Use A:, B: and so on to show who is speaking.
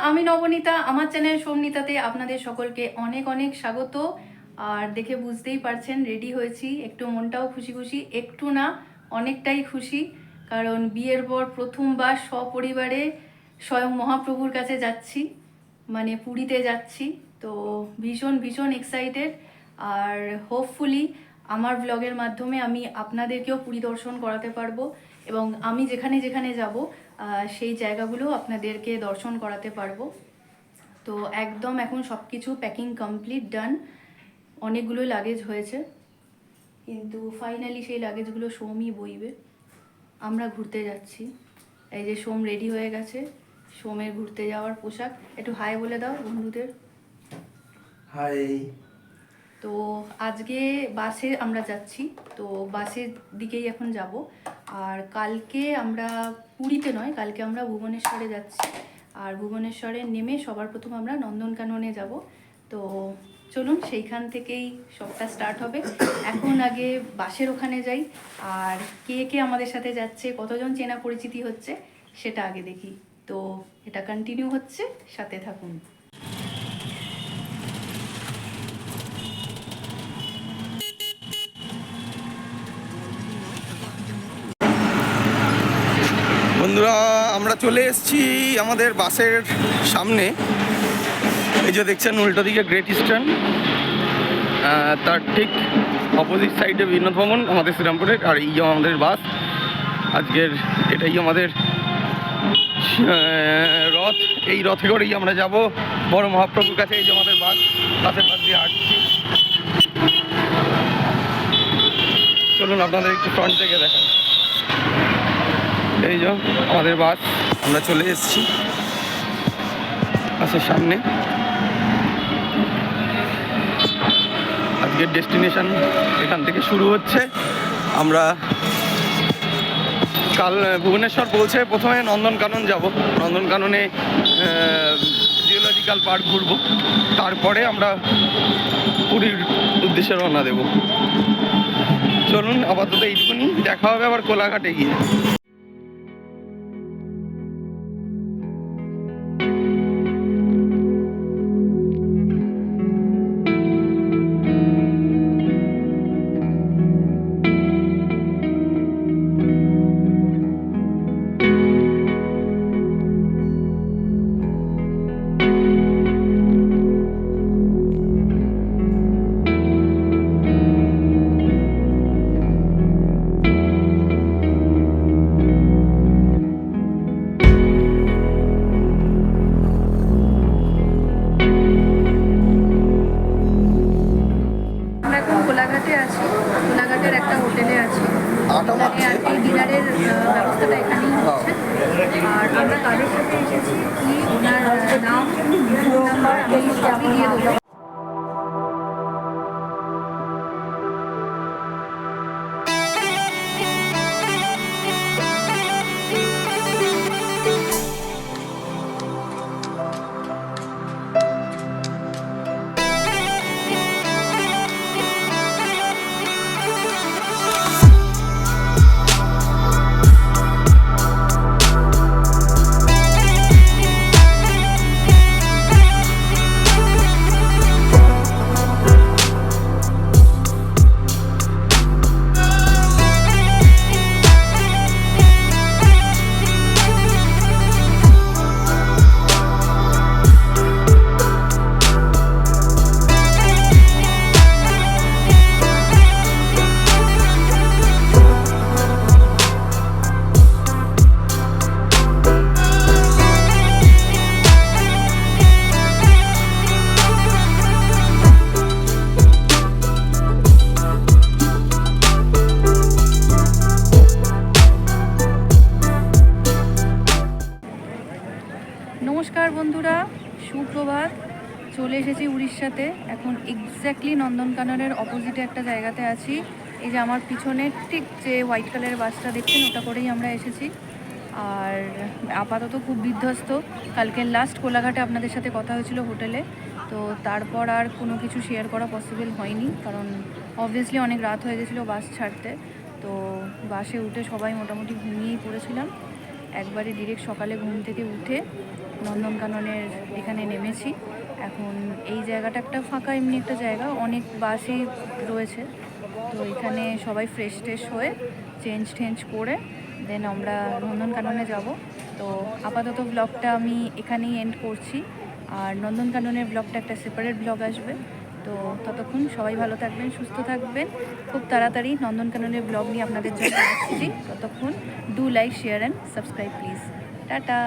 A: আমি নবনীতা। আমার চ্যানেল সোমনীতাতে আপনাদের সকলকে অনেক অনেক স্বাগত। আর দেখে বুঝতেই পারছেন রেডি হয়েছি, একটু মনটাও খুশি খুশি, একটু না অনেকটাই খুশি। কারণ বিয়ের পর প্রথমবার সপরিবারে স্বয়ং মহাপ্রভুর কাছে যাচ্ছি, মানে পুরীতে যাচ্ছি। তো ভীষণ ভীষণ এক্সাইটেড। আর হোপফুলি আমার ব্লগের মাধ্যমে আমি আপনাদেরকেও পুরী দর্শন করাতে পারবো, এবং আমি যেখানে যেখানে যাব সেই জায়গাগুলো আপনাদেরকে দর্শন করাতে পারবো। তো একদম এখন সব কিছু প্যাকিং কমপ্লিট ডান। অনেকগুলো লাগেজ হয়েছে, কিন্তু ফাইনালি সেই লাগেজগুলো সোমই বইবে। আমরা ঘুরতে যাচ্ছি, এই যে সোম রেডি হয়ে গেছে, সোমের ঘুরতে যাওয়ার পোশাক। একটু হাই বলে দাও বন্ধুদের।
B: হাই।
A: তো আজকে বাসে আমরা যাচ্ছি, তো বাসের দিকেই এখন যাব। আর কালকে আমরা পুরীতে নয়, কালকে আমরা ভুবনেশ্বরে যাচ্ছি। আর ভুবনেশ্বরে নেমে সবার প্রথম আমরা নন্দনকাননে যাব। তো চলুন সেইখান থেকেই সবটা স্টার্ট হবে। এখন আগে বাসের ওখানে যাই, আর কে কে আমাদের সাথে যাচ্ছে, কতজন চেনা পরিচিতি হচ্ছে সেটা আগে দেখি। তো এটা কন্টিনিউ হচ্ছে, সাথে থাকুন।
B: বন্ধুরা, আমরা চলে এসেছি আমাদের বাসের সামনে। এই যে দেখছেন উল্টো দিকে গ্রেট ইস্টার্ন, তার ঠিক অপোজিট সাইডে বিনোদ ভবন আমাদের শ্রীরামপুরের। আর এই যে আমাদের বাস আজকের, এটাই আমাদের রথ। এই রথে করেই আমরা যাব বড় মহাপ্রভুর কাছে। এই যে আমাদের বাস, বাসের পাশ দিয়ে হাঁটছি। চলুন আপনাদের একটু ফ্রন্ট থেকে দেখান। এই যে আমাদের বাস, আমরা চলে এসেছি বাসের সামনে। আজকের ডেস্টিনেশন এখান থেকে শুরু হচ্ছে। আমরা কাল ভুবনেশ্বর পৌঁছে প্রথমে নন্দনকানন যাব। নন্দনকাননে জিওলজিক্যাল পার্ক ঘুরবো, তারপরে আমরা পুরীর উদ্দেশ্যে রওনা দেব। চলুন আপাতত এইটুকুনি, দেখা হবে আবার কোলাঘাটে গিয়ে।
A: কোলাঘাটে আছি, কোলাঘাটের একটা হোটেলে আছি। আর এই ডিনারের ব্যবস্থাটা এখানেই হচ্ছে। আর আমরা কাদের সাথে এসেছি, কি ওনার নাম, ফোন নাম্বার আমি সবই দিয়ে দেবো। নমস্কার বন্ধুরা, সুপ্রভাত। চলে এসেছি উড়িষ্যাতে। এখন এক্স্যাক্টলি নন্দনকাননের অপোজিটে একটা জায়গাতে আছি। এই যে আমার পিছনে ঠিক যে হোয়াইট কালারের বাসটা দেখছেন, ওটা করেই আমরা এসেছি। আর আপাতত খুব বিধ্বস্ত। কালকে লাস্ট কোলাঘাটে আপনাদের সাথে কথা হয়েছিল হোটেলে, তো তারপর আর কোনো কিছু শেয়ার করা পসিবল হয়নি, কারণ অবভিয়াসলি অনেক রাত হয়ে গেছিলো বাস ছাড়তে। তো বাসে উঠে সবাই মোটামুটি ঘুমিয়েই পড়েছিলাম। একবারে ডিরেক্ট সকালে ঘুম থেকে উঠে নন্দনকাননের এখানে নেমেছি। এখন এই জায়গাটা একটা ফাঁকা এমনি একটা জায়গা, অনেক বাসই রয়েছে। তো এখানে সবাই ফ্রেশ ট্রেশ হয়ে চেঞ্জ করে দেন আমরা নন্দনকাননে যাব। তো আপাতত ব্লগটা আমি এখানেই এন্ড করছি, আর নন্দনকাননের ব্লগটা একটা সেপারেট ব্লগ আসবে। তো ততক্ষণ সবাই ভালো থাকবেন, সুস্থ থাকবেন। খুব তাড়াতাড়ি নন্দনকাননের ব্লগ নিয়ে আপনাদের জন্য আসছি। ততক্ষণ do like, share and subscribe please. Tata.